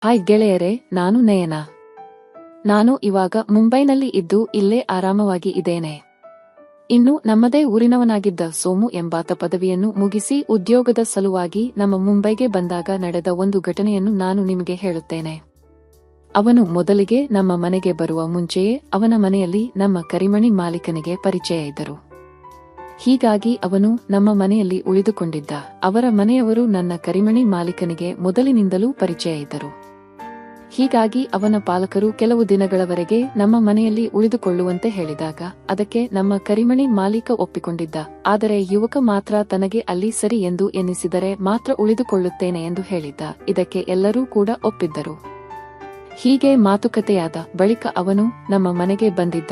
Hi ಗೆಳೆಯರೇ, ನಾನು ನಯನ. ನಾನು ಇವಾಗ ಮುಂಬೈನಲ್ಲಿ ಇದ್ದು ಇಲ್ಲೇ ಆರಾಮವಾಗಿ ಇದ್ದೇನೆ. ಇನ್ನು ನಮ್ಮದೇ ಊರಿನವನಾಗಿದ್ದ ಸೋಮು ಎಂಬಾತ ಪದವಿಯನ್ನು ಮುಗಿಸಿ ಉದ್ಯೋಗದ ಸಲುವಾಗಿ ನಮ್ಮ ಮುಂಬೈಗೆ ಬಂದಾಗ ನಡೆದ ಒಂದು ಘಟನೆಯನ್ನು ನಾನು ನಿಮಗೆ ಹೇಳುತ್ತೇನೆ. ಅವನು ಮೊದಲಿಗೆ ನಮ್ಮ ಮನೆಗೆ ಬರುವ ಮುಂಚೆಯೇ ಅವನ ಮನೆಯಲ್ಲಿ ನಮ್ಮ ಕರಿಮಣಿ ಮಾಲೀಕನಿಗೆ ಪರಿಚಯ ಇದ್ದರು. ಹೀಗಾಗಿ ಅವನು ನಮ್ಮ ಮನೆಯಲ್ಲಿ ಉಳಿದುಕೊಂಡಿದ್ದ. ಅವರ ಮನೆಯವರು ನನ್ನ ಕರಿಮಣಿ ಮಾಲೀಕನಿಗೆ ಮೊದಲಿನಿಂದಲೂ ಪರಿಚಯ ಇದ್ದರು. ಹೀಗಾಗಿ ಅವನ ಪಾಲಕರು ಕೆಲವು ದಿನಗಳವರೆಗೆ ನಮ್ಮ ಮನೆಯಲ್ಲಿ ಉಳಿದುಕೊಳ್ಳುವಂತೆ ಹೇಳಿದಾಗ ಅದಕ್ಕೆ ನಮ್ಮ ಕರಿಮಣಿ ಮಾಲೀಕ ಒಪ್ಪಿಕೊಂಡಿದ್ದ. ಆದರೆ ಯುವಕ ಮಾತ್ರ ತನಗೆ ಅಲ್ಲಿ ಸರಿ ಎಂದು ಎನ್ನಿಸಿದರೆ ಮಾತ್ರ ಉಳಿದುಕೊಳ್ಳುತ್ತೇನೆ ಎಂದು ಹೇಳಿದ್ದ. ಇದಕ್ಕೆ ಎಲ್ಲರೂ ಕೂಡ ಒಪ್ಪಿದ್ದರು. ಹೀಗೆ ಮಾತುಕತೆಯಾದ ಬಳಿಕ ಅವನು ನಮ್ಮ ಮನೆಗೆ ಬಂದಿದ್ದ.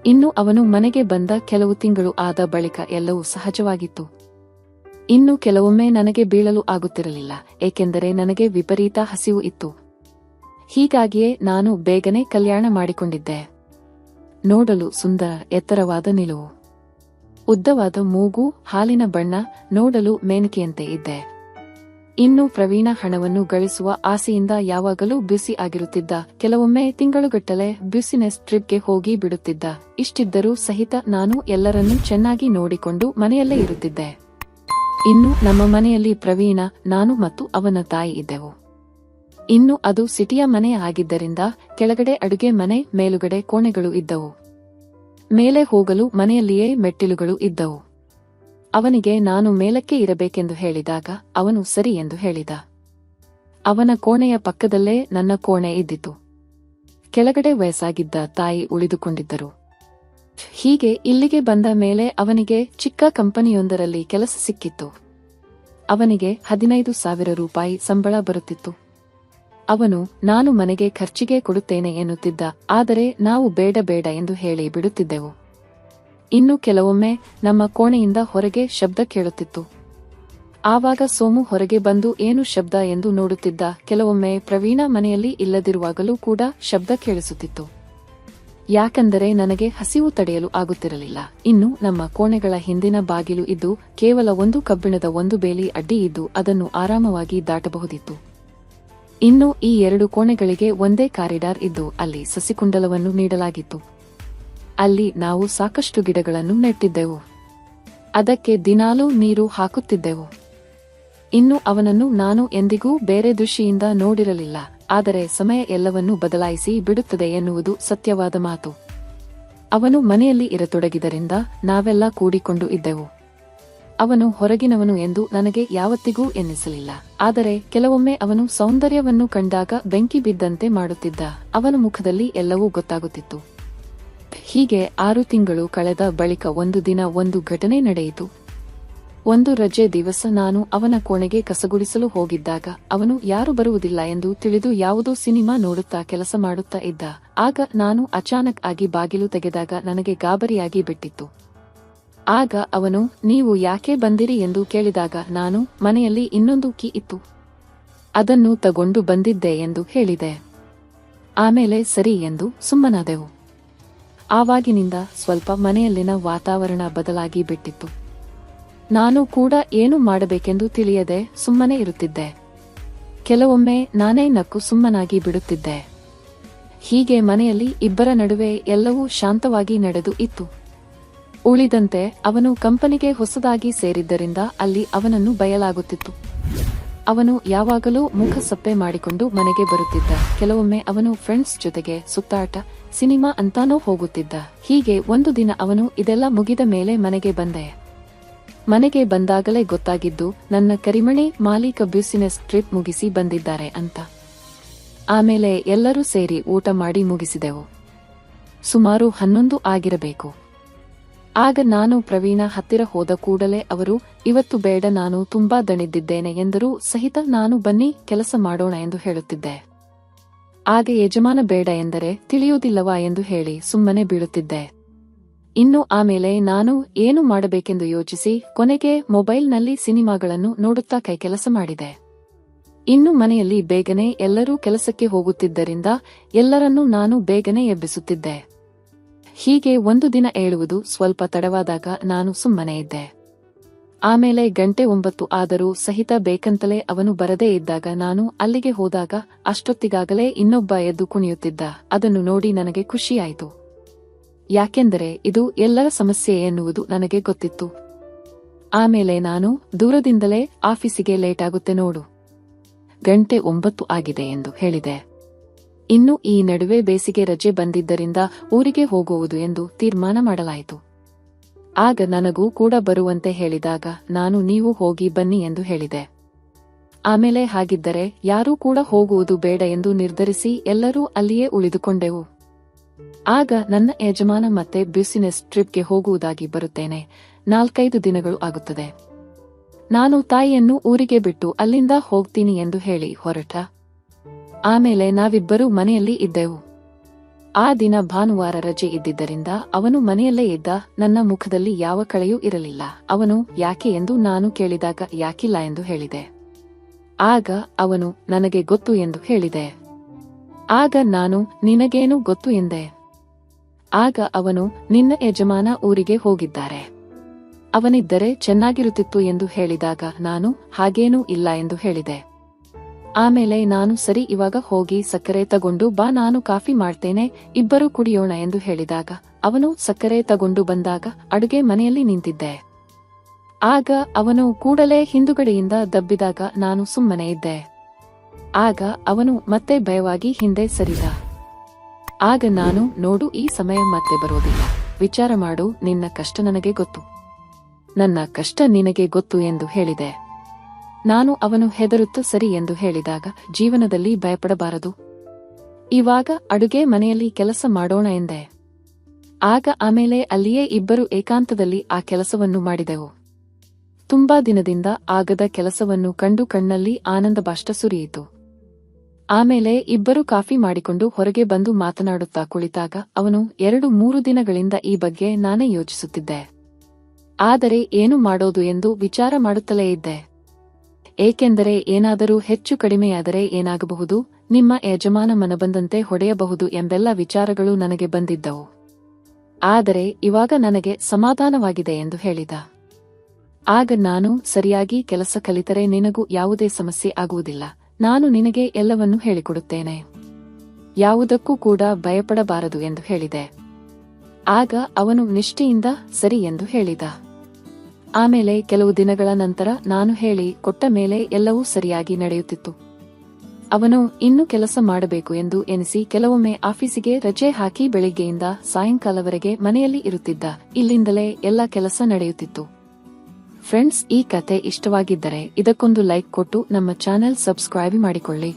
ಇನ್ನು ಅವನು ಮನೆಗೆ ಬಂದ ಕೆಲವು ತಿಂಗಳು ಆದ ಬಳಿಕ ಎಲ್ಲವೂ ಸಹಜವಾಗಿತ್ತು. ಇನ್ನು ಕೆಲವೊಮ್ಮೆ ನನಗೆ ಬೀಳಲು ಆಗುತ್ತಿರಲಿಲ್ಲ, ಏಕೆಂದರೆ ನನಗೆ ವಿಪರೀತ ಹಸಿವು ಇತ್ತು. ಹೀಗಾಗಿಯೇ ನಾನು ಬೇಗನೆ ಕಲ್ಯಾಣ ಮಾಡಿಕೊಂಡಿದ್ದೆ. ನೋಡಲು ಸುಂದರ, ಎತ್ತರವಾದ ನಿಲುವು, ಉದ್ದವಾದ ಮೂಗು, ಹಾಲಿನ ಬಣ್ಣ, ನೋಡಲು ಮೇನಕೆಯಂತೆ ಇದ್ದೆ. ಇನ್ನು ಪ್ರವೀಣ ಹಣವನ್ನು ಗಳಿಸುವ ಆಸೆಯಿಂದ ಯಾವಾಗಲೂ ಬ್ಯುಸಿ ಆಗಿರುತ್ತಿದ್ದ. ಕೆಲವೊಮ್ಮೆ ತಿಂಗಳುಗಟ್ಟಲೆ ಬ್ಯುಸಿನೆಸ್ ಟ್ರಿಪ್ಗೆ ಹೋಗಿ ಬಿಡುತ್ತಿದ್ದ. ಇಷ್ಟಿದ್ದರೂ ಸಹಿತ ನಾನು ಎಲ್ಲರನ್ನೂ ಚೆನ್ನಾಗಿ ನೋಡಿಕೊಂಡು ಮನೆಯಲ್ಲೇ ಇರುತ್ತಿದ್ದೆ. ಇನ್ನು ನಮ್ಮ ಮನೆಯಲ್ಲಿ ಪ್ರವೀಣ, ನಾನು ಮತ್ತು ಅವನ ತಾಯಿ ಇದ್ದೆವು. ಇನ್ನು ಅದು ಸಿಟಿಯ ಮನೆ ಆಗಿದ್ದರಿಂದ ಕೆಳಗಡೆ ಅಡುಗೆ ಮನೆ, ಮೇಲುಗಡೆ ಕೋಣೆಗಳು ಇದ್ದವು. ಮೇಲೆ ಹೋಗಲು ಮನೆಯಲ್ಲಿಯೇ ಮೆಟ್ಟಿಲುಗಳು ಇದ್ದವು. ಅವನಿಗೆ ನಾನು ಮೇಲಕ್ಕೆ ಇರಬೇಕೆಂದು ಹೇಳಿದಾಗ ಅವನು ಸರಿ ಎಂದು ಹೇಳಿದ. ಅವನ ಕೋಣೆಯ ಪಕ್ಕದಲ್ಲೇ ನನ್ನ ಕೋಣೆ ಇದ್ದಿತು. ಕೆಳಗಡೆ ವಯಸ್ಸಾಗಿದ್ದ ತಾಯಿ ಉಳಿದುಕೊಂಡಿದ್ದರು. ಹೀಗೆ ಇಲ್ಲಿಗೆ ಬಂದ ಮೇಲೆ ಅವನಿಗೆ ಚಿಕ್ಕ ಕಂಪನಿಯೊಂದರಲ್ಲಿ ಕೆಲಸ ಸಿಕ್ಕಿತ್ತು. ಅವನಿಗೆ 15,000 ರೂಪಾಯಿ ಸಂಬಳ ಬರುತ್ತಿತ್ತು. ಅವನು ನಾನು ಮನೆಗೆ ಖರ್ಚಿಗೆ ಕೊಡುತ್ತೇನೆ ಎನ್ನುತ್ತಿದ್ದ. ಆದರೆ ನಾವು ಬೇಡ ಬೇಡ ಎಂದು ಹೇಳಿ ಬಿಡುತ್ತಿದ್ದೆವು. ಇನ್ನು ಕೆಲವೊಮ್ಮೆ ನಮ್ಮ ಕೋಣೆಯಿಂದ ಹೊರಗೆ ಶಬ್ದ ಕೇಳುತ್ತಿತ್ತು. ಆವಾಗ ಸೋಮು ಹೊರಗೆ ಬಂದು ಏನು ಶಬ್ದ ಎಂದು ನೋಡುತ್ತಿದ್ದ. ಕೆಲವೊಮ್ಮೆ ಪ್ರವೀಣ ಮನೆಯಲ್ಲಿ ಇಲ್ಲದಿರುವಾಗಲೂ ಕೂಡ ಶಬ್ದ ಕೇಳಿಸುತ್ತಿತ್ತು. ಯಾಕೆಂದರೆ ನನಗೆ ಹಸಿವು ತಡೆಯಲು ಆಗುತ್ತಿರಲಿಲ್ಲ. ಇನ್ನು ನಮ್ಮ ಕೋಣೆಗಳ ಹಿಂದಿನ ಬಾಗಿಲು ಇದ್ದು ಕೇವಲ ಒಂದು ಕಬ್ಬಿಣದ ಒಂದು ಬೇಲಿ ಅಡ್ಡಿ ಇದ್ದು ಅದನ್ನು ಆರಾಮವಾಗಿ ದಾಟಬಹುದಿತ್ತು. ಇನ್ನು ಈ 2 ಕೋಣೆಗಳಿಗೆ ಒಂದೇ ಕಾರಿಡಾರ್ ಇದ್ದು ಅಲ್ಲಿ ಸಸಿಕುಂಡಲವನ್ನು ನೀಡಲಾಗಿತ್ತು. ಅಲ್ಲಿ ನಾವು ಸಾಕಷ್ಟು ಗಿಡಗಳನ್ನು ನೆಟ್ಟಿದ್ದೆವು. ಅದಕ್ಕೆ ದಿನಾಲೂ ನೀರು ಹಾಕುತ್ತಿದ್ದೆವು. ಇನ್ನು ಅವನನ್ನು ನಾನು ಎಂದಿಗೂ ಬೇರೆ ದೃಷ್ಟಿಯಿಂದ ನೋಡಿರಲಿಲ್ಲ. ಆದರೆ ಸಮಯ ಎಲ್ಲವನ್ನೂ ಬದಲಾಯಿಸಿ ಬಿಡುತ್ತದೆ ಎನ್ನುವುದು ಸತ್ಯವಾದ ಮಾತು. ಅವನು ಮನೆಯಲ್ಲಿ ಇರತೊಡಗಿದರಿಂದ ನಾವೆಲ್ಲ ಕೂಡಿಕೊಂಡು ಇದ್ದೆವು. ಅವನು ಹೊರಗಿನವನು ಎಂದು ನನಗೆ ಯಾವತ್ತಿಗೂ ಎನ್ನಿಸಲಿಲ್ಲ. ಆದರೆ ಕೆಲವೊಮ್ಮೆ ಅವನು ಸೌಂದರ್ಯವನ್ನು ಕಂಡಾಗ ಬೆಂಕಿ ಬಿದ್ದಂತೆ ಮಾಡುತ್ತಿದ್ದ. ಅವನ ಮುಖದಲ್ಲಿ ಎಲ್ಲವೂ ಗೊತ್ತಾಗುತ್ತಿತ್ತು. ಹೀಗೆ 6 ತಿಂಗಳು ಕಳೆದ ಬಳಿಕ ಒಂದು ದಿನ ಒಂದು ಘಟನೆ ನಡೆಯಿತು. ಒಂದು ರಜೆ ದಿವಸ ನಾನು ಅವನ ಕೋಣೆಗೆ ಕಸಗುಡಿಸಲು ಹೋಗಿದ್ದಾಗ ಅವನು ಯಾರು ಬರುವುದಿಲ್ಲ ಎಂದು ತಿಳಿದು ಯಾವುದೋ ಸಿನಿಮಾ ನೋಡುತ್ತಾ ಕೆಲಸ ಮಾಡುತ್ತಾ ಇದ್ದ. ಆಗ ನಾನು ಅಚಾನಕ್ ಆಗಿ ಬಾಗಿಲು ತೆಗೆದಾಗ ನನಗೆ ಗಾಬರಿಯಾಗಿ ಬಿಟ್ಟಿತ್ತು. ಆಗ ಅವನು ನೀವು ಯಾಕೆ ಬಂದಿರಿ ಎಂದು ಕೇಳಿದಾಗ ನಾನು ಮನೆಯಲ್ಲಿ ಇನ್ನೊಂದು ಕೀ ಇತ್ತು, ಅದನ್ನು ತಗೊಂಡು ಬಂದಿದ್ದೆ ಎಂದು ಹೇಳಿದೆ. ಆಮೇಲೆ ಸರಿ ಎಂದು ಸುಮ್ಮನಾದೆವು. ಆವಾಗಿನಿಂದ ಸ್ವಲ್ಪ ಮನೆಯಲ್ಲಿನ ವಾತಾವರಣ ಬದಲಾಗಿ ಬಿಟ್ಟಿತ್ತು. ನಾನು ಕೂಡ ಏನು ಮಾಡಬೇಕೆಂದು ತಿಳಿಯದೆ ಸುಮ್ಮನೆ ಇರುತ್ತಿದ್ದೆ. ಕೆಲವೊಮ್ಮೆ ನಾನೇ ನಕ್ಕು ಸುಮ್ಮನಾಗಿ ಬಿಡುತ್ತಿದ್ದೆ. ಹೀಗೆ ಮನೆಯಲ್ಲಿ ಇಬ್ಬರ ನಡುವೆ ಎಲ್ಲವೂ ಶಾಂತವಾಗಿ ನಡೆದು ಇತ್ತು. ಉಳಿದಂತೆ ಅವನು ಕಂಪನಿಗೆ ಹೊಸದಾಗಿ ಸೇರಿದ್ದರಿಂದ ಅಲ್ಲಿ ಅವನನ್ನು ಬಯಲಾಗುತ್ತಿತ್ತು. ಅವನು ಯಾವಾಗಲೂ ಮುಖ ಸಪ್ಪೆ ಮಾಡಿಕೊಂಡು ಮನೆಗೆ ಬರುತ್ತಿದ್ದ. ಕೆಲವೊಮ್ಮೆ ಅವನು ಫ್ರೆಂಡ್ಸ್ ಜೊತೆಗೆ ಸುತ್ತಾಟ, ಸಿನಿಮಾ ಅಂತಾನೋ ಹೋಗುತ್ತಿದ್ದ. ಹೀಗೆ ಒಂದು ದಿನ ಅವನು ಇದೆಲ್ಲ ಮುಗಿದ ಮೇಲೆ ಮನೆಗೆ ಬಂದೆ. ಮನೆಗೆ ಬಂದಾಗಲೇ ಗೊತ್ತಾಗಿದ್ದು ನನ್ನ ಕರಿಮಣಿ ಮಾಲೀಕ ಬ್ಯುಸಿನೆಸ್ ಟ್ರಿಪ್ ಮುಗಿಸಿ ಬಂದಿದ್ದಾರೆ ಅಂತ. ಆಮೇಲೆ ಎಲ್ಲರೂ ಸೇರಿ ಊಟ ಮಾಡಿ ಮುಗಿಸಿದೆವು. ಸುಮಾರು 11 ಆಗಿರಬೇಕು. ಆಗ ನಾನು ಪ್ರವೀಣ ಹತ್ತಿರ ಹೋದ ಕೂಡಲೇ ಅವರು ಇವತ್ತು ಬೇಡ, ನಾನು ತುಂಬಾ ದಣಿದಿದ್ದೇನೆ ಎಂದರೂ ಸಹಿತ ನಾನು ಬನ್ನಿ ಕೆಲಸ ಮಾಡೋಣ ಎಂದು ಹೇಳುತ್ತಿದ್ದೆ. ಆಗ ಯಜಮಾನ ಬೇಡ ಎಂದರೆ ತಿಳಿಯುವುದಿಲ್ಲವಾ ಎಂದು ಹೇಳಿ ಸುಮ್ಮನೆ ಬೀಳುತ್ತಿದ್ದೆ. ಇನ್ನು ಆಮೇಲೆ ನಾನು ಏನು ಮಾಡಬೇಕೆಂದು ಯೋಚಿಸಿ ಕೊನೆಗೆ ಮೊಬೈಲ್ನಲ್ಲಿ ಸಿನಿಮಾಗಳನ್ನು ನೋಡುತ್ತಾ ಕೈಕೆಲಸ ಮಾಡಿದೆ. ಇನ್ನು ಮನೆಯಲ್ಲಿ ಬೇಗನೆ ಎಲ್ಲರೂ ಕೆಲಸಕ್ಕೆ ಹೋಗುತ್ತಿದ್ದರಿಂದ ಎಲ್ಲರನ್ನೂ ನಾನು ಬೇಗನೆ ಎಬ್ಬಿಸುತ್ತಿದ್ದೆ. ಹೀಗೆ ಒಂದು ದಿನ ಏಳುವುದು ಸ್ವಲ್ಪ ತಡವಾದಾಗ ನಾನು ಸುಮ್ಮನೆ ಇದ್ದೆ. ಆಮೇಲೆ ಗಂಟೆ 9 ಆದರೂ ಸಹಿತ ಬೇಕಂತಲೇ ಅವನು ಬರದೇ ಇದ್ದಾಗ ನಾನು ಅಲ್ಲಿಗೆ ಹೋದಾಗ ಅಷ್ಟೊತ್ತಿಗಾಗಲೇ ಇನ್ನೊಬ್ಬ ಎದ್ದು ಕುಣಿಯುತ್ತಿದ್ದ. ಅದನ್ನು ನೋಡಿ ನನಗೆ ಖುಷಿಯಾಯಿತು. ಯಾಕೆಂದರೆ ಇದು ಎಲ್ಲರ ಸಮಸ್ಯೆ ಎನ್ನುವುದು ನನಗೆ ಗೊತ್ತಿತ್ತು. ಆಮೇಲೆ ನಾನು ದೂರದಿಂದಲೇ ಆಫೀಸಿಗೆ ಲೇಟಾಗುತ್ತೆ ನೋಡು, ಗಂಟೆ 9 ಆಗಿದೆ ಎಂದು ಹೇಳಿದೆ. ಇನ್ನು ಈ ನಡುವೆ ಬೇಸಿಗೆ ರಜೆ ಬಂದಿದ್ದರಿಂದ ಊರಿಗೆ ಹೋಗುವುದು ಎಂದು ತೀರ್ಮಾನ ಮಾಡಲಾಯಿತು. ಆಗ ನನಗೂ ಕೂಡ ಬರುವಂತೆ ಹೇಳಿದಾಗ ನಾನು ನೀವು ಹೋಗಿ ಬನ್ನಿ ಎಂದು ಹೇಳಿದೆ. ಆಮೇಲೆ ಹಾಗಿದ್ದರೆ ಯಾರೂ ಕೂಡ ಹೋಗುವುದು ಬೇಡ ಎಂದು ನಿರ್ಧರಿಸಿ ಎಲ್ಲರೂ ಅಲ್ಲಿಯೇ ಉಳಿದುಕೊಂಡೆವು. ಆಗ ನನ್ನ ಯಜಮಾನ ಮತ್ತೆ ಬಿಸಿನೆಸ್ ಟ್ರಿಪ್ಗೆ ಹೋಗುವುದಾಗಿ ಬರುತ್ತೇನೆ, 4-5 ದಿನಗಳು ಆಗುತ್ತದೆ. ನಾನು ತಾಯಿಯನ್ನು ಊರಿಗೆ ಬಿಟ್ಟು ಅಲ್ಲಿಂದ ಹೋಗ್ತೀನಿ ಎಂದು ಹೇಳಿ ಹೊರಟ. ಆಮೇಲೆ ನಾವಿಬ್ಬರೂ ಮನೆಯಲ್ಲಿ ಇದ್ದೆವು. ಆ ದಿನ ಭಾನುವಾರ ರಜೆ ಇದ್ದಿದ್ದರಿಂದ ಅವನು ಮನೆಯಲ್ಲೇ ಇದ್ದ. ನನ್ನ ಮುಖದಲ್ಲಿ ಯಾವ ಕಳೆಯೂ ಇರಲಿಲ್ಲ. ಅವನು ಯಾಕೆ ಎಂದು ನಾನು ಕೇಳಿದಾಗ ಯಾಕಿಲ್ಲ ಎಂದು ಹೇಳಿದೆ. ಆಗ ಅವನು ನನಗೆ ಗೊತ್ತು ಎಂದು ಹೇಳಿದೆ. ಆಗ ನಾನು ನಿನಗೇನು ಗೊತ್ತು ಎಂದೆ. ಆಗ ಅವನು ನಿನ್ನ ಯಜಮಾನ ಊರಿಗೆ ಹೋಗಿದ್ದಾರೆ, ಅವನಿದ್ದರೆ ಚೆನ್ನಾಗಿರುತ್ತಿತ್ತು ಎಂದು ಹೇಳಿದಾಗ ನಾನು ಹಾಗೇನೂ ಇಲ್ಲ ಎಂದು ಹೇಳಿದೆ. ಆಮೇಲೆ ನಾನು ಸರಿ ಇವಾಗ ಹೋಗಿ ಸಕ್ಕರೆ ತಗೊಂಡು ಬಾ, ನಾನು ಕಾಫಿ ಮಾಡ್ತೇನೆ, ಇಬ್ಬರು ಕುಡಿಯೋಣ ಎಂದು ಹೇಳಿದಾಗ ಅವನು ಸಕ್ಕರೆ ತಗೊಂಡು ಬಂದಾಗ ಅಡುಗೆ ಮನೆಯಲ್ಲಿ ನಿಂತಿದ್ದೆ. ಆಗ ಅವನು ಕೂಡಲೇ ಹಿಂದುಗಡೆಯಿಂದ ದಬ್ಬಿದಾಗ ನಾನು ಸುಮ್ಮನೆ ಇದ್ದೆ. ಆಗ ಅವನು ಮತ್ತೆ ಭಯವಾಗಿ ಹಿಂದೆ ಸರಿದ. ಆಗ ನಾನು ನೋಡು, ಈ ಸಮಯ ಮತ್ತೆ ಬರೋದಿಲ್ಲ, ವಿಚಾರ ಮಾಡು, ನಿನ್ನ ಕಷ್ಟ ನನಗೆ ಗೊತ್ತು, ನನ್ನ ಕಷ್ಟ ನಿನಗೆ ಗೊತ್ತು ಎಂದು ಹೇಳಿದೆ. ನಾನು ಅವನು ಹೆದರುತ್ತ ಸರಿ ಎಂದು ಹೇಳಿದಾಗ ಜೀವನದಲ್ಲಿ ಭಯಪಡಬಾರದು, ಇವಾಗ ಅಡುಗೆ ಮನೆಯಲ್ಲಿ ಕೆಲಸ ಮಾಡೋಣ ಎಂದೆ. ಆಗ ಆಮೇಲೆ ಅಲ್ಲಿಯೇ ಇಬ್ಬರು ಏಕಾಂತದಲ್ಲಿ ಆ ಕೆಲಸವನ್ನು ಮಾಡಿದೆವು. ತುಂಬಾ ದಿನದಿಂದ ಆಗದ ಕೆಲಸವನ್ನು ಕಂಡು ಕಣ್ಣಲ್ಲಿ ಆನಂದ ಬಾಷ್ಪ ಸುರಿಯಿತು. ಆಮೇಲೆ ಇಬ್ಬರು ಕಾಫಿ ಮಾಡಿಕೊಂಡು ಹೊರಗೆ ಬಂದು ಮಾತನಾಡುತ್ತಾ ಕುಳಿತಾಗ ಅವನು 2-3 ದಿನಗಳಿಂದ ಈ ಬಗ್ಗೆ ನಾನೇ ಯೋಚಿಸುತ್ತಿದ್ದೆ. ಆದರೆ ಏನು ಮಾಡೋದು ಎಂದು ವಿಚಾರ ಮಾಡುತ್ತಲೇ ಇದ್ದೆ. ಏಕೆಂದರೆ ಏನಾದರೂ ಹೆಚ್ಚು ಕಡಿಮೆಯಾದರೆ ಏನಾಗಬಹುದು, ನಿಮ್ಮ ಯಜಮಾನ ಮನಬಂದಂತೆ ಹೊಡೆಯಬಹುದು ಎಂಬೆಲ್ಲ ವಿಚಾರಗಳು ನನಗೆ ಬಂದಿದ್ದವು. ಆದರೆ ಇವಾಗ ನನಗೆ ಸಮಾಧಾನವಾಗಿದೆ ಎಂದು ಹೇಳಿದ. ಆಗ ನಾನು ಸರಿಯಾಗಿ ಕೆಲಸ ಕಲಿತರೆ ನಿನಗೂ ಯಾವುದೇ ಸಮಸ್ಯೆ ಆಗುವುದಿಲ್ಲ, ನಾನು ನಿನಗೆ ಎಲ್ಲವನ್ನೂ ಹೇಳಿಕೊಡುತ್ತೇನೆ, ಯಾವುದಕ್ಕೂ ಕೂಡ ಭಯಪಡಬಾರದು ಎಂದು ಹೇಳಿದೆ. ಆಗ ಅವನು ನಿಷ್ಠೆಯಿಂದ ಸರಿ ಎಂದು ಹೇಳಿದ. ಆಮೇಲೆ ಕೆಲವು ದಿನಗಳ ನಂತರ ನಾನು ಹೇಳಿ ಕೊಟ್ಟ ಮೇಲೆ ಎಲ್ಲವೂ ಸರಿಯಾಗಿ ನಡೆಯುತ್ತಿತ್ತು. ಅವನು ಇನ್ನೂ ಕೆಲಸ ಮಾಡಬೇಕು ಎಂದು ಎನಿಸಿ ಕೆಲವೊಮ್ಮೆ ಆಫೀಸಿಗೆ ರಜೆ ಹಾಕಿ ಬೆಳಿಗ್ಗೆಯಿಂದ ಸಾಯಂಕಾಲವರೆಗೆ ಮನೆಯಲ್ಲಿ ಇರುತ್ತಿದ್ದ. ಇಲ್ಲಿಂದಲೇ ಎಲ್ಲ ಕೆಲಸ ನಡೆಯುತ್ತಿತ್ತು. ಫ್ರೆಂಡ್ಸ್, ಈ ಕತೆ ಇಷ್ಟವಾಗಿದ್ದರೆ ಇದಕ್ಕೊಂದು ಲೈಕ್ ಕೊಟ್ಟು ನಮ್ಮ ಚಾನೆಲ್ ಸಬ್ಸ್ಕ್ರೈಬ್ ಮಾಡಿಕೊಳ್ಳಿ.